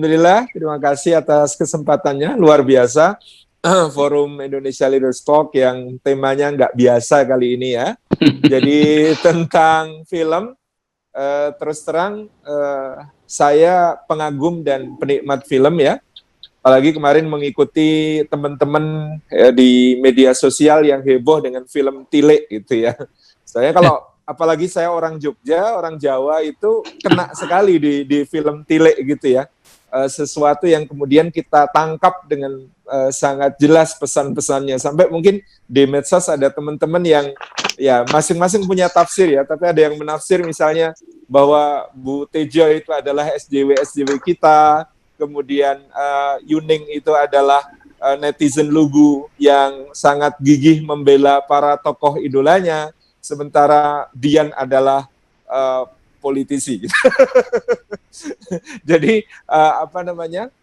Alhamdulillah, terima kasih atas kesempatannya, luar biasa. Forum Indonesia Leaders Talk yang temanya nggak biasa kali ini ya. Jadi tentang film, terus terang saya pengagum dan penikmat film ya. Apalagi kemarin mengikuti teman-teman di media sosial yang heboh dengan film Tile gitu ya. Saya apalagi saya orang Jogja, orang Jawa itu kena sekali di film Tile gitu ya. Sesuatu yang kemudian kita tangkap dengan sangat jelas pesan-pesannya. Sampai mungkin di medsos ada teman-teman yang ya masing-masing punya tafsir ya, tapi ada yang menafsir misalnya bahwa Bu Tejo itu adalah SJW kita, kemudian Yuning itu adalah netizen lugu yang sangat gigih membela para tokoh idolanya, sementara Dian adalah politisi. Jadi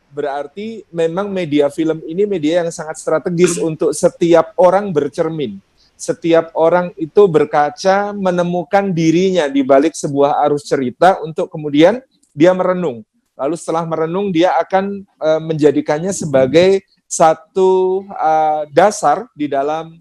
berarti memang media film ini media yang sangat strategis untuk setiap orang bercermin. Setiap orang itu berkaca, menemukan dirinya di balik sebuah arus cerita untuk kemudian dia merenung. Lalu setelah merenung dia akan menjadikannya sebagai satu dasar di dalam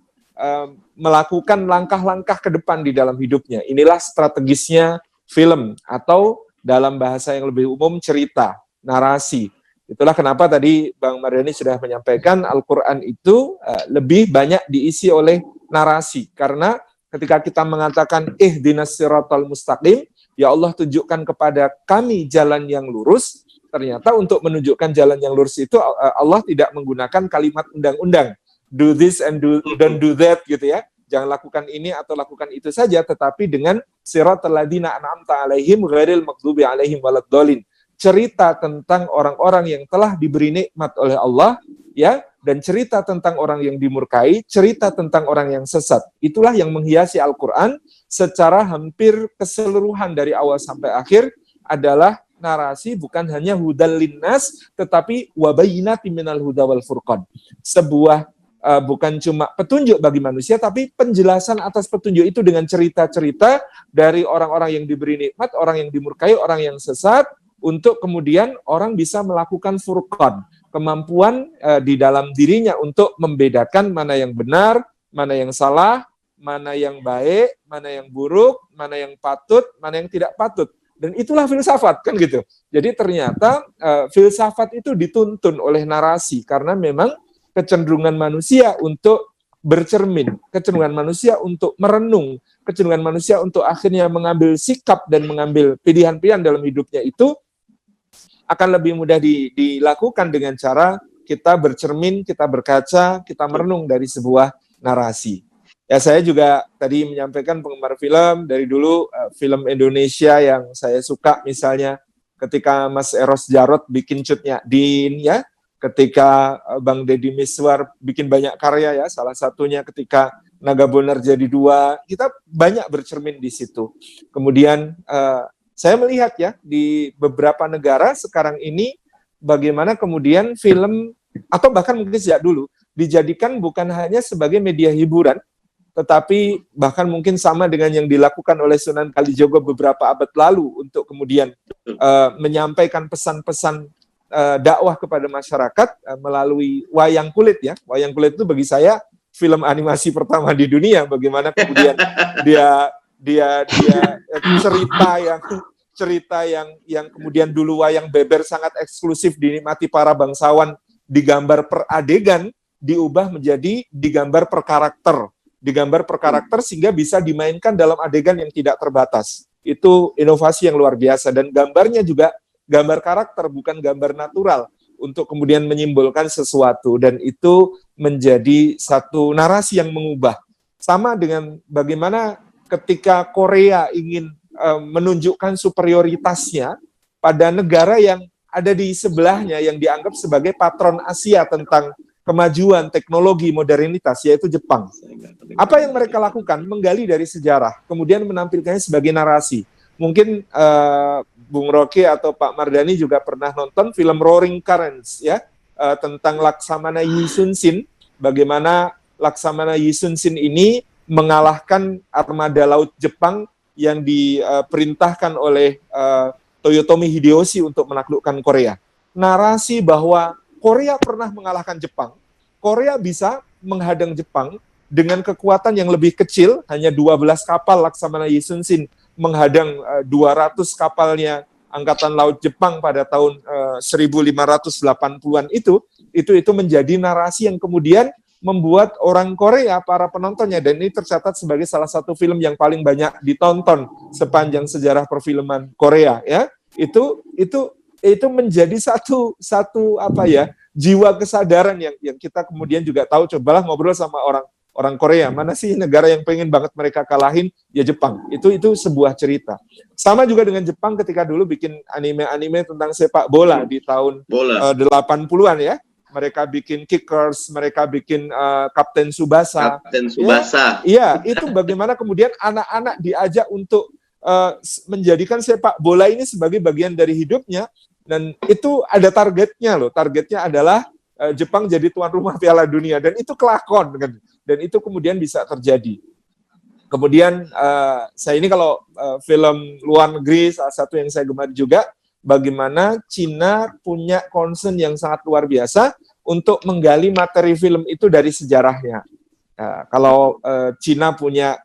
melakukan langkah-langkah ke depan di dalam hidupnya. Inilah strategisnya film atau dalam bahasa yang lebih umum cerita, narasi. Itulah kenapa tadi Bang Mardhani sudah menyampaikan Al-Quran itu lebih banyak diisi oleh narasi. Karena ketika kita mengatakan ihdinas siratal mustaqim, ya Allah tunjukkan kepada kami jalan yang lurus, ternyata untuk menunjukkan jalan yang lurus itu Allah tidak menggunakan kalimat undang-undang. Do this and don't do that gitu ya. Jangan lakukan ini atau lakukan itu saja, tetapi dengan siratal ladzina an'amta alaihim ghairil maghdubi alaihim waladdallin. Cerita tentang orang-orang yang telah diberi nikmat oleh Allah, ya, dan cerita tentang orang yang dimurkai, cerita tentang orang yang sesat. Itulah yang menghiasi Al-Quran secara hampir keseluruhan dari awal sampai akhir adalah narasi, bukan hanya hudal linnas, tetapi wabayinati minal huda wal furqan. Sebuah bukan cuma petunjuk bagi manusia, tapi penjelasan atas petunjuk itu dengan cerita-cerita dari orang-orang yang diberi nikmat, orang yang dimurkai, orang yang sesat, untuk kemudian orang bisa melakukan furqan, kemampuan di dalam dirinya untuk membedakan mana yang benar, mana yang salah, mana yang baik, mana yang buruk, mana yang patut, mana yang tidak patut. Dan itulah filsafat, kan gitu. Jadi ternyata filsafat itu dituntun oleh narasi, karena memang kecenderungan manusia untuk bercermin, kecenderungan manusia untuk merenung, kecenderungan manusia untuk akhirnya mengambil sikap dan mengambil pilihan-pilihan dalam hidupnya itu akan lebih mudah dilakukan dengan cara kita bercermin, kita berkaca, kita merenung dari sebuah narasi. Ya, saya juga tadi menyampaikan penggemar film, dari dulu film Indonesia yang saya suka misalnya ketika Mas Eros Jarot bikin Cut Nyak-Din ya, ketika Bang Deddy Miswar bikin banyak karya ya, salah satunya ketika Naga Bonar Jadi Dua, kita banyak bercermin di situ. Kemudian saya melihat ya di beberapa negara sekarang ini bagaimana kemudian film atau bahkan mungkin sejak dulu dijadikan bukan hanya sebagai media hiburan, tetapi bahkan mungkin sama dengan yang dilakukan oleh Sunan Kalijogo beberapa abad lalu untuk kemudian menyampaikan pesan-pesan dakwah kepada masyarakat melalui wayang kulit ya. Wayang kulit itu bagi saya film animasi pertama di dunia. Bagaimana kemudian dia cerita yang kemudian dulu wayang beber sangat eksklusif dinikmati para bangsawan, digambar per adegan, diubah menjadi digambar per karakter sehingga bisa dimainkan dalam adegan yang tidak terbatas. Itu inovasi yang luar biasa, dan gambarnya juga gambar karakter, bukan gambar natural, untuk kemudian menyimbolkan sesuatu, dan itu menjadi satu narasi yang mengubah. Sama dengan bagaimana ketika Korea ingin menunjukkan superioritasnya pada negara yang ada di sebelahnya yang dianggap sebagai patron Asia tentang kemajuan teknologi modernitas, yaitu Jepang. Apa yang mereka lakukan? Menggali dari sejarah, kemudian menampilkannya sebagai narasi. Mungkin Bung Rocky atau Pak Mardhani juga pernah nonton film Roaring Currents ya, tentang Laksamana Yi Sun Sin, bagaimana Laksamana Yi Sun Sin ini mengalahkan armada laut Jepang yang diperintahkan oleh Toyotomi Hideyoshi untuk menaklukkan Korea. narasi bahwa Korea pernah mengalahkan Jepang, Korea bisa menghadang Jepang dengan kekuatan yang lebih kecil, hanya 12 kapal Laksamana Yisunsin menghadang 200 kapalnya Angkatan Laut Jepang pada tahun 1580-an itu menjadi narasi yang kemudian membuat orang Korea, para penontonnya, dan ini tercatat sebagai salah satu film yang paling banyak ditonton sepanjang sejarah perfilman Korea, ya. Itu menjadi satu jiwa kesadaran yang kita kemudian juga tahu. Cobalah ngobrol sama orang Korea, mana sih negara yang pengen banget mereka kalahin? Ya Jepang. Itu sebuah cerita. Sama juga dengan Jepang ketika dulu bikin anime tentang sepak bola di tahun 80-an, ya. Mereka bikin Kickers, mereka bikin Kapten Tsubasa. Iya, itu bagaimana kemudian anak-anak diajak untuk menjadikan sepak bola ini sebagai bagian dari hidupnya, dan itu ada targetnya loh. Targetnya adalah Jepang jadi tuan rumah Piala Dunia, dan itu kelakon kan. Dan itu kemudian bisa terjadi. Kemudian saya ini kalau film luar negeri, salah satu yang saya gemari juga, bagaimana Cina punya concern yang sangat luar biasa untuk menggali materi film itu dari sejarahnya. Kalau Cina punya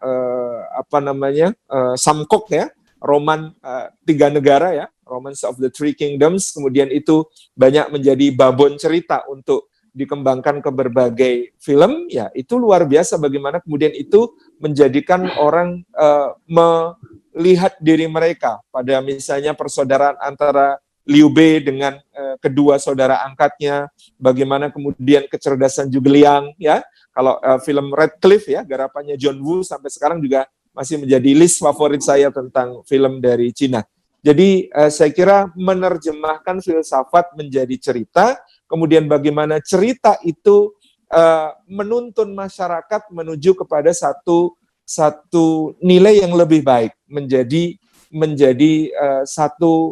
Samkok, ya, roman tiga negara, ya, Romance of the Three Kingdoms, kemudian itu banyak menjadi babon cerita untuk dikembangkan ke berbagai film, ya itu luar biasa bagaimana kemudian itu menjadikan orang melihat diri mereka pada misalnya persaudaraan antara Liu Bei dengan kedua saudara angkatnya, bagaimana kemudian kecerdasan Zhuge Liang, ya. Kalau film Radcliffe, ya, garapannya John Woo, sampai sekarang juga masih menjadi list favorit saya tentang film dari Cina. Jadi saya kira menerjemahkan filsafat menjadi cerita, kemudian bagaimana cerita itu menuntun masyarakat menuju kepada satu nilai yang lebih baik, menjadi satu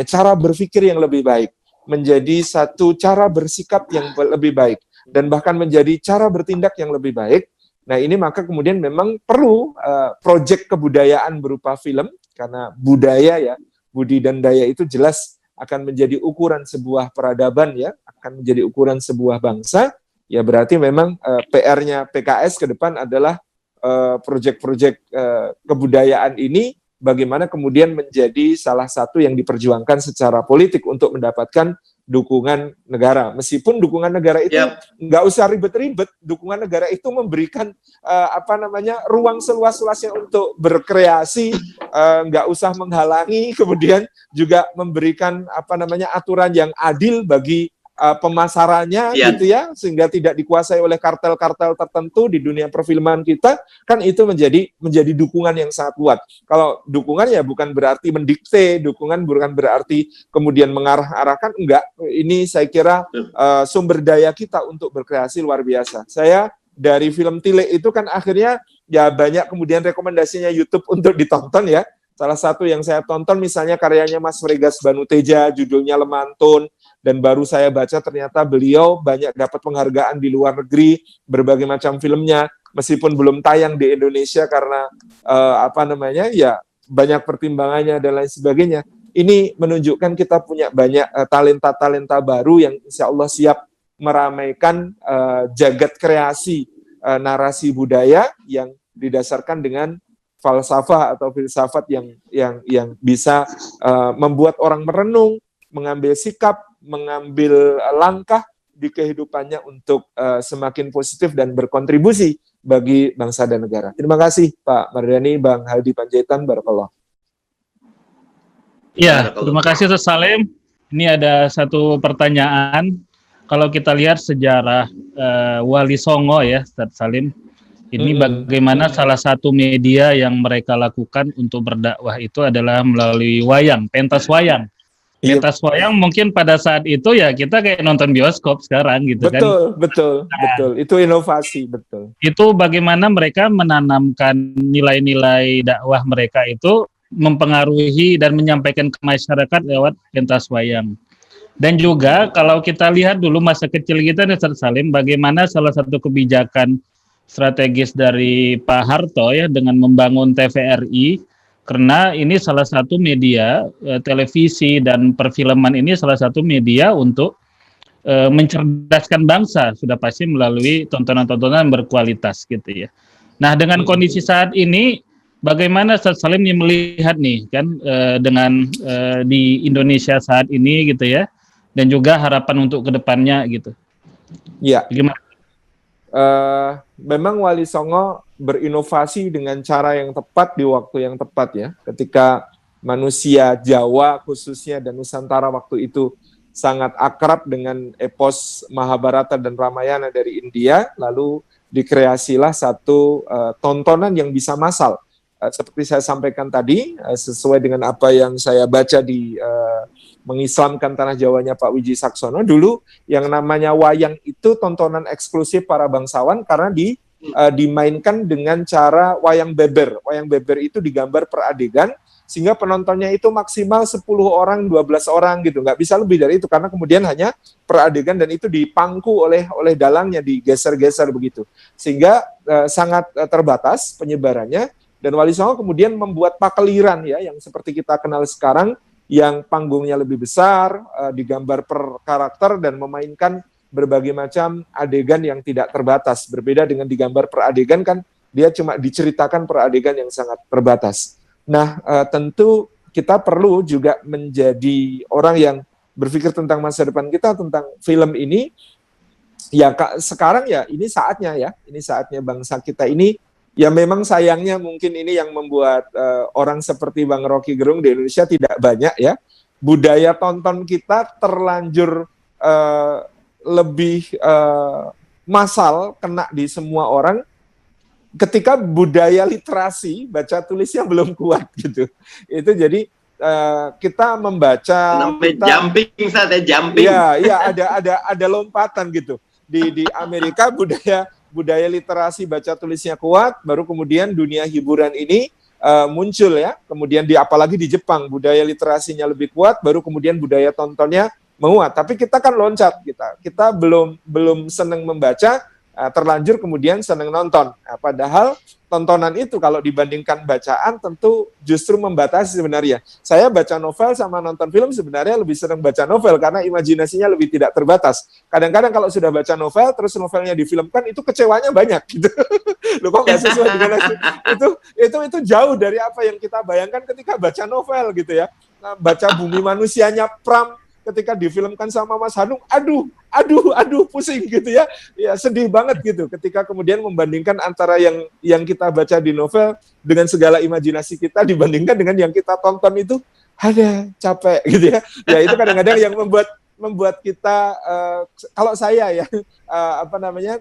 cara berpikir yang lebih baik, menjadi satu cara bersikap yang lebih baik, dan bahkan menjadi cara bertindak yang lebih baik. Nah, ini maka kemudian memang perlu proyek kebudayaan berupa film, karena budaya, ya, budi dan daya itu jelas akan menjadi ukuran sebuah peradaban, ya, akan menjadi ukuran sebuah bangsa. Ya berarti memang PR-nya PKS ke depan adalah proyek-proyek kebudayaan ini bagaimana kemudian menjadi salah satu yang diperjuangkan secara politik untuk mendapatkan dukungan negara. Meskipun dukungan negara itu nggak usah ribet-ribet, dukungan negara itu memberikan ruang seluas-luasnya untuk berkreasi, nggak usah menghalangi, kemudian juga memberikan aturan yang adil bagi pemasarannya, gitu ya, sehingga tidak dikuasai oleh kartel-kartel tertentu di dunia perfilman kita, kan itu menjadi dukungan yang sangat kuat. Kalau dukungan ya bukan berarti mendikte, dukungan bukan berarti kemudian mengarah-arahkan, enggak. Ini saya kira sumber daya kita untuk berkreasi luar biasa. Saya dari film Tile itu kan akhirnya ya banyak kemudian rekomendasinya YouTube untuk ditonton, ya. Salah satu yang saya tonton misalnya karyanya Mas Fregas Banuteja, judulnya Lemantun, dan baru saya baca ternyata beliau banyak dapat penghargaan di luar negeri, berbagai macam filmnya, meskipun belum tayang di Indonesia karena ya banyak pertimbangannya dan lain sebagainya. Ini menunjukkan kita punya banyak talenta-talenta baru yang insya Allah siap meramaikan jagat kreasi narasi budaya yang didasarkan dengan falsafah atau filsafat yang bisa membuat orang merenung, mengambil sikap, mengambil langkah di kehidupannya untuk semakin positif dan berkontribusi bagi bangsa dan negara. Terima kasih Pak Mardhani, Bang Hadi Panjaitan, barakallah. Ya, terima kasih Ustaz Salim. Ini ada satu pertanyaan. Kalau kita lihat sejarah Wali Songo, ya Ustaz Salim, ini bagaimana salah satu media yang mereka lakukan untuk berdakwah itu adalah melalui wayang, pentas wayang. Pentas wayang mungkin pada saat itu ya kita kayak nonton bioskop sekarang gitu, betul. Itu inovasi, betul. Itu bagaimana mereka menanamkan nilai-nilai dakwah mereka itu mempengaruhi dan menyampaikan ke masyarakat lewat pentas wayang. Dan juga kalau kita lihat dulu masa kecil kita, Ustaz Salim, bagaimana salah satu kebijakan strategis dari Pak Harto, ya, dengan membangun TVRI, Karena ini salah satu media televisi dan perfilman ini salah satu media untuk mencerdaskan bangsa, sudah pasti melalui tontonan-tontonan berkualitas gitu ya. Nah, dengan kondisi saat ini bagaimana Ustaz Salim melihat nih kan dengan di Indonesia saat ini gitu ya, dan juga harapan untuk kedepannya gitu. Ya. Gimana? Memang Wali Songo berinovasi dengan cara yang tepat di waktu yang tepat ya. Ketika manusia Jawa khususnya dan Nusantara waktu itu sangat akrab dengan epos Mahabharata dan Ramayana dari India, lalu dikreasilah satu tontonan yang bisa massal. Seperti saya sampaikan tadi, sesuai dengan apa yang saya baca di mengislamkan tanah Jawanya Pak Wiji Saksono, dulu yang namanya wayang itu tontonan eksklusif para bangsawan karena dimainkan dengan cara wayang beber. Wayang beber itu digambar per adegan, sehingga penontonnya itu maksimal 10 orang, 12 orang gitu. Nggak bisa lebih dari itu, karena kemudian hanya per adegan dan itu dipangku oleh dalangnya, digeser-geser begitu. Sehingga sangat terbatas penyebarannya. Dan Wali Songo kemudian membuat pakeliran ya, yang seperti kita kenal sekarang, yang panggungnya lebih besar, digambar per karakter dan memainkan berbagai macam adegan yang tidak terbatas. Berbeda dengan digambar per adegan kan, dia cuma diceritakan per adegan yang sangat terbatas. Nah, tentu kita perlu juga menjadi orang yang berpikir tentang masa depan kita, tentang film ini. Ya, sekarang ya ini saatnya bangsa kita ini. Ya memang sayangnya mungkin ini yang membuat orang seperti Bang Rocky Gerung di Indonesia tidak banyak ya. Budaya tonton kita terlanjur lebih massal, kena di semua orang, ketika budaya literasi, baca tulisnya belum kuat gitu. Itu jadi kita membaca. Jumping saatnya jumping. Iya ada lompatan gitu. Di Amerika budaya literasi baca tulisnya kuat, baru kemudian dunia hiburan ini muncul ya. Kemudian apalagi di Jepang budaya literasinya lebih kuat, baru kemudian budaya tontonnya menguat. Tapi kita kan loncat, kita belum senang membaca, terlanjur kemudian senang nonton. Nah, padahal tontonan itu kalau dibandingkan bacaan tentu justru membatasi sebenarnya. Saya baca novel sama nonton film sebenarnya lebih sering baca novel karena imajinasinya lebih tidak terbatas. Kadang-kadang kalau sudah baca novel terus novelnya difilmkan, itu kecewanya banyak gitu. Loh, kok nggak sesuai dengan itu jauh dari apa yang kita bayangkan ketika baca novel gitu ya. Nah, baca Bumi Manusianya Pram ketika difilmkan sama Mas Hanung, aduh pusing gitu ya. Ya sedih banget gitu ketika kemudian membandingkan antara yang kita baca di novel dengan segala imajinasi kita dibandingkan dengan yang kita tonton itu, ada capek gitu ya. Ya itu kadang-kadang yang membuat kita kalau saya ya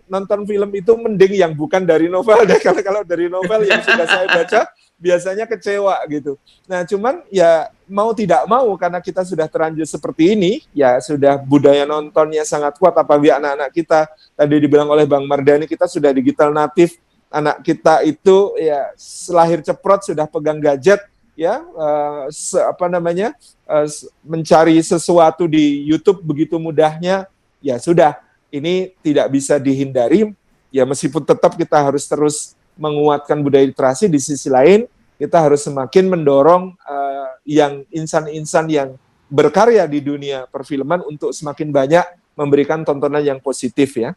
nonton film itu mending yang bukan dari novel deh. Kalau dari novel yang sudah saya baca biasanya kecewa gitu. Nah, cuman ya mau tidak mau karena kita sudah terlanjur seperti ini, ya sudah budaya nontonnya sangat kuat. Apalagi anak-anak kita, tadi dibilang oleh Bang Mardhani, kita sudah digital native. Anak kita itu ya selahir ceprot sudah pegang gadget ya, mencari sesuatu di YouTube begitu mudahnya. Ya sudah, ini tidak bisa dihindari. Ya meskipun tetap kita harus terus menguatkan budaya literasi, di sisi lain kita harus semakin mendorong yang insan-insan yang berkarya di dunia perfilman untuk semakin banyak memberikan tontonan yang positif ya.